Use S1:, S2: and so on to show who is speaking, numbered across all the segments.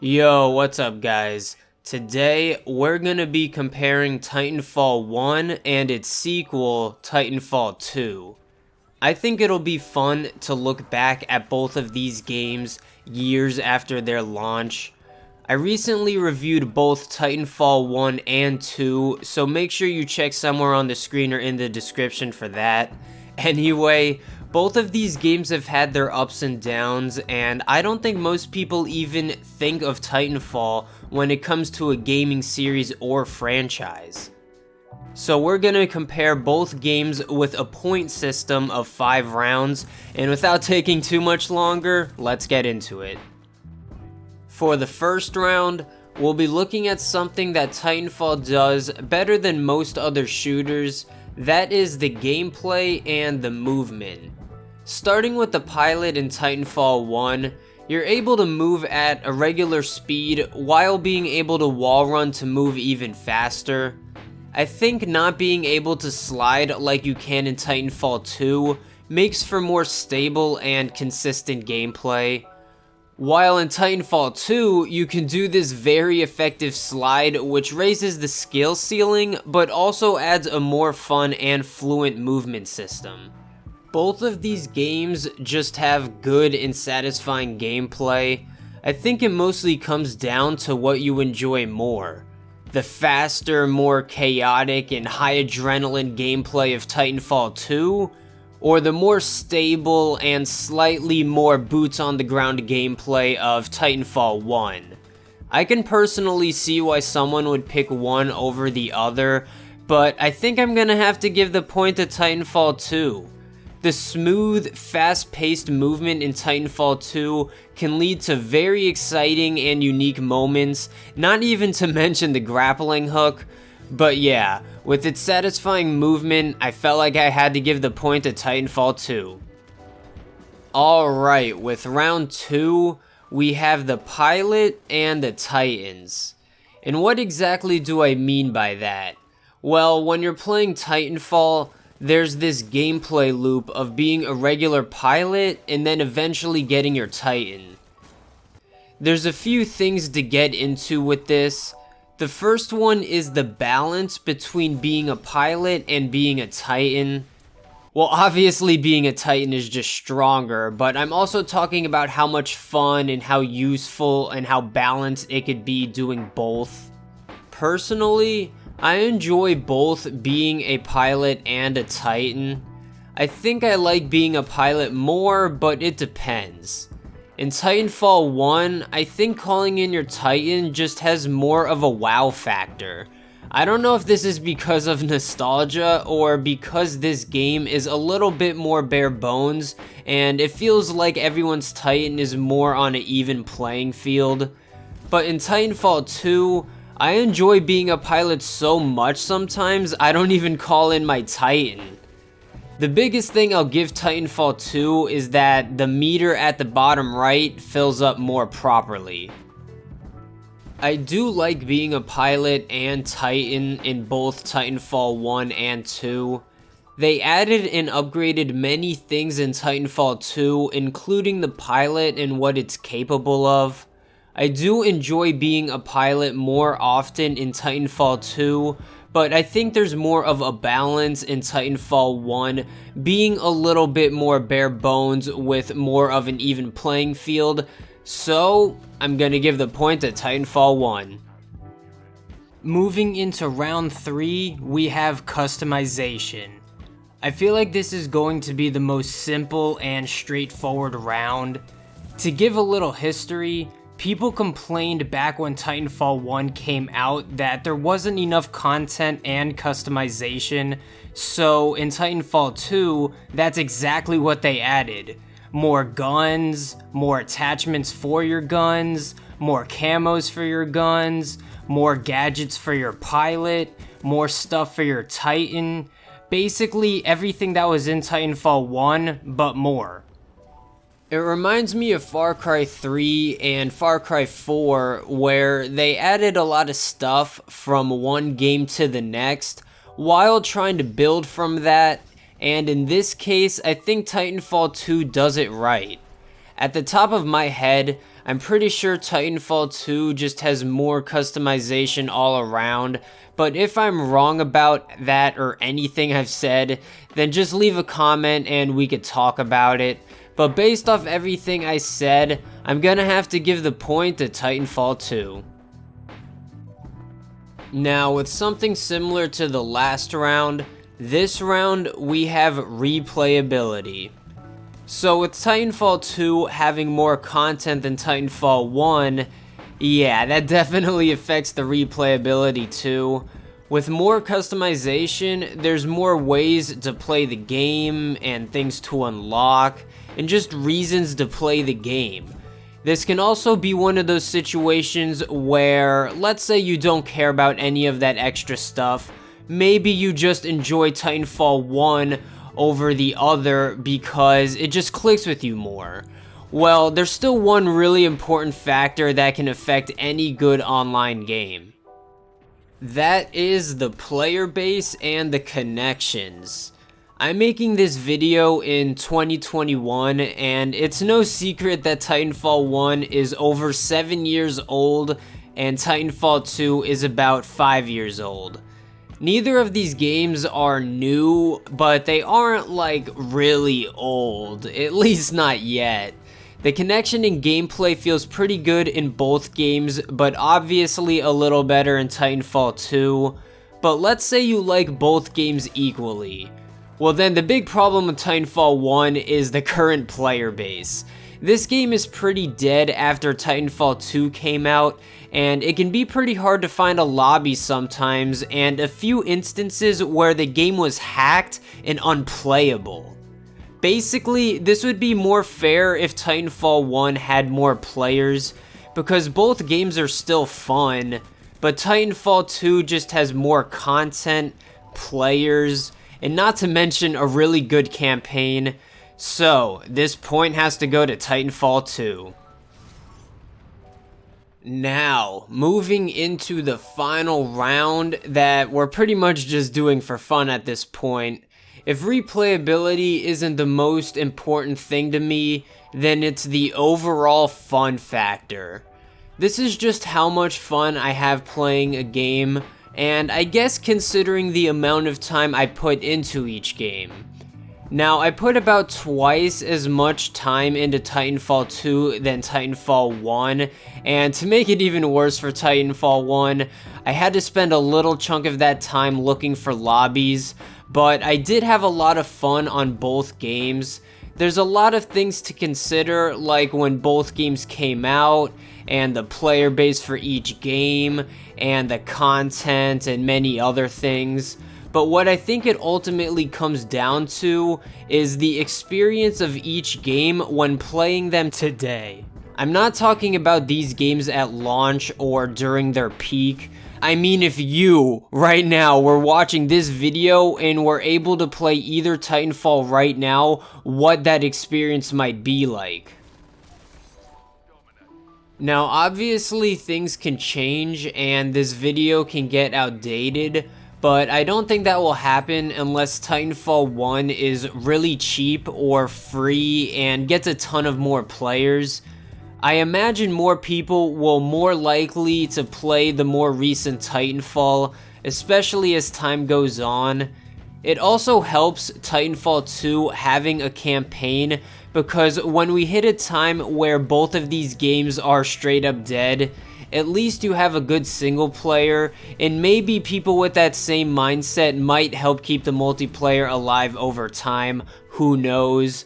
S1: Yo, what's up guys? Today we're gonna be comparing Titanfall 1 and its sequel, Titanfall 2. I think it'll be fun to look back at both of these games years after their launch. I recently reviewed both Titanfall 1 and 2, so make sure you check somewhere on the screen or in the description for that. Anyway, both of these games have had their ups and downs, and I don't think most people even think of Titanfall when it comes to a gaming series or franchise. So we're gonna compare both games with a point system of 5 rounds, and without taking too much longer, let's get into it. For the first round, we'll be looking at something that Titanfall does better than most other shooters, that is the gameplay and the movement. Starting with the pilot in Titanfall 1, you're able to move at a regular speed while being able to wall run to move even faster. I think not being able to slide like you can in Titanfall 2 makes for more stable and consistent gameplay. While in Titanfall 2, you can do this very effective slide which raises the skill ceiling but also adds a more fun and fluent movement system. Both of these games just have good and satisfying gameplay. I think it mostly comes down to what you enjoy more. The faster, more chaotic, and high adrenaline gameplay of Titanfall 2, or the more stable and slightly more boots on the ground gameplay of Titanfall 1. I can personally see why someone would pick one over the other, but I think I'm gonna have to give the point to Titanfall 2. The smooth, fast-paced movement in Titanfall 2 can lead to very exciting and unique moments, not even to mention the grappling hook. But yeah, with its satisfying movement, I felt like I had to give the point to Titanfall 2. Alright, with round 2, we have the pilot and the Titans. And what exactly do I mean by that? Well, when you're playing Titanfall, there's this gameplay loop of being a regular pilot and then eventually getting your Titan. There's a few things to get into with this. The first one is the balance between being a pilot and being a Titan. Well, obviously being a Titan is just stronger, but I'm also talking about how much fun and how useful and how balanced it could be doing both. Personally, I enjoy both being a pilot and a Titan. I think I like being a pilot more, but it depends. In Titanfall 1, I think calling in your Titan just has more of a wow factor. I don't know if this is because of nostalgia or because this game is a little bit more bare bones and it feels like everyone's Titan is more on an even playing field. But in Titanfall 2, I enjoy being a pilot so much sometimes I don't even call in my Titan. The biggest thing I'll give Titanfall 2 is that the meter at the bottom right fills up more properly. I do like being a pilot and Titan in both Titanfall 1 and 2. They added and upgraded many things in Titanfall 2, including the pilot and what it's capable of. I do enjoy being a pilot more often in Titanfall 2, but I think there's more of a balance in Titanfall 1, being a little bit more bare bones with more of an even playing field, so I'm gonna give the point to Titanfall 1. Moving into round 3, we have customization. I feel like this is going to be the most simple and straightforward round. To give a little history, people complained back when Titanfall 1 came out that there wasn't enough content and customization, so in Titanfall 2, that's exactly what they added. More guns, more attachments for your guns, more camos for your guns, more gadgets for your pilot, more stuff for your Titan. Basically everything that was in Titanfall 1, but more. It reminds me of Far Cry 3 and Far Cry 4, where they added a lot of stuff from one game to the next, while trying to build from that, and in this case, I think Titanfall 2 does it right. At the top of my head, I'm pretty sure Titanfall 2 just has more customization all around, but if I'm wrong about that or anything I've said, then just leave a comment and we could talk about it. But based off everything I said, I'm gonna have to give the point to Titanfall 2. Now, with something similar to the last round, this round we have replayability. So with Titanfall 2 having more content than Titanfall 1, yeah, that definitely affects the replayability too. With more customization, there's more ways to play the game and things to unlock, and just reasons to play the game. This can also be one of those situations where, let's say you don't care about any of that extra stuff, maybe you just enjoy Titanfall 1 over the other because it just clicks with you more. Well, there's still one really important factor that can affect any good online game. That is the player base and the connections. I'm making this video in 2021, and it's no secret that Titanfall 1 is over 7 years old and Titanfall 2 is about 5 years old. Neither of these games are new, but they aren't like really old, at least not yet. The connection and gameplay feels pretty good in both games, but obviously a little better in Titanfall 2. But let's say you like both games equally. Well, then the big problem with Titanfall 1 is the current player base. This game is pretty dead after Titanfall 2 came out, and it can be pretty hard to find a lobby sometimes, and a few instances where the game was hacked and unplayable. Basically, this would be more fair if Titanfall 1 had more players, because both games are still fun, but Titanfall 2 just has more content, players, and not to mention a really good campaign. So, this point has to go to Titanfall 2. Now, moving into the final round that we're pretty much just doing for fun at this point. If replayability isn't the most important thing to me, then it's the overall fun factor. This is just how much fun I have playing a game, and I guess considering the amount of time I put into each game. Now, I put about twice as much time into Titanfall 2 than Titanfall 1, and to make it even worse for Titanfall 1, I had to spend a little chunk of that time looking for lobbies, but I did have a lot of fun on both games. There's a lot of things to consider, like when both games came out, and the player base for each game, and the content, and many other things. But what I think it ultimately comes down to is the experience of each game when playing them today. I'm not talking about these games at launch or during their peak. I mean, if you, right now, were watching this video and were able to play either Titanfall right now, what that experience might be like. Now, obviously, things can change and this video can get outdated, but I don't think that will happen unless Titanfall 1 is really cheap or free and gets a ton of more players. I imagine more people will more likely to play the more recent Titanfall, especially as time goes on. It also helps Titanfall 2 having a campaign, because when we hit a time where both of these games are straight up dead, at least you have a good single player, and maybe people with that same mindset might help keep the multiplayer alive over time, who knows.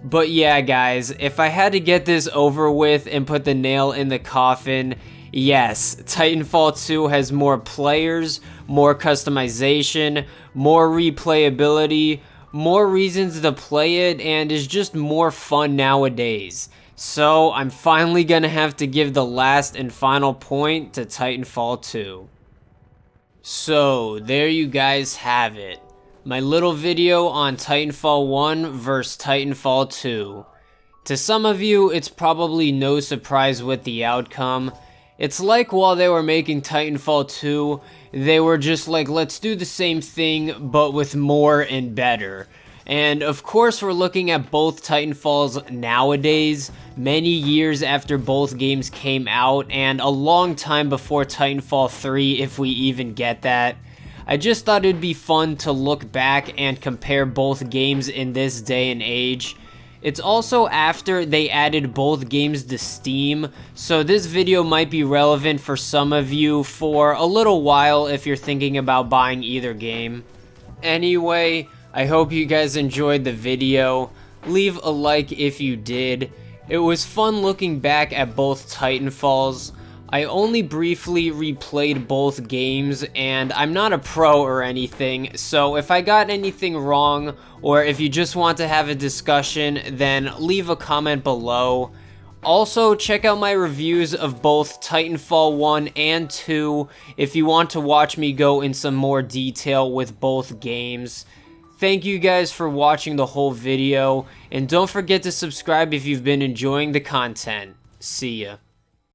S1: But yeah guys, if I had to get this over with and put the nail in the coffin, yes, Titanfall 2 has more players, more customization, more replayability, more reasons to play it, and is just more fun nowadays. So I'm finally gonna have to give the last and final point to Titanfall 2. So there you guys have it. My little video on Titanfall 1 versus Titanfall 2. To some of you, it's probably no surprise with the outcome. It's like while they were making Titanfall 2, they were just like, let's do the same thing, but with more and better. And of course, we're looking at both Titanfalls nowadays, many years after both games came out, and a long time before Titanfall 3, if we even get that. I just thought it'd be fun to look back and compare both games in this day and age. It's also after they added both games to Steam, so this video might be relevant for some of you for a little while if you're thinking about buying either game. Anyway, I hope you guys enjoyed the video. Leave a like if you did. It was fun looking back at both Titanfalls. I only briefly replayed both games, and I'm not a pro or anything, so if I got anything wrong, or if you just want to have a discussion, then leave a comment below. Also, check out my reviews of both Titanfall 1 and 2 if you want to watch me go in some more detail with both games. Thank you guys for watching the whole video, and don't forget to subscribe if you've been enjoying the content. See ya.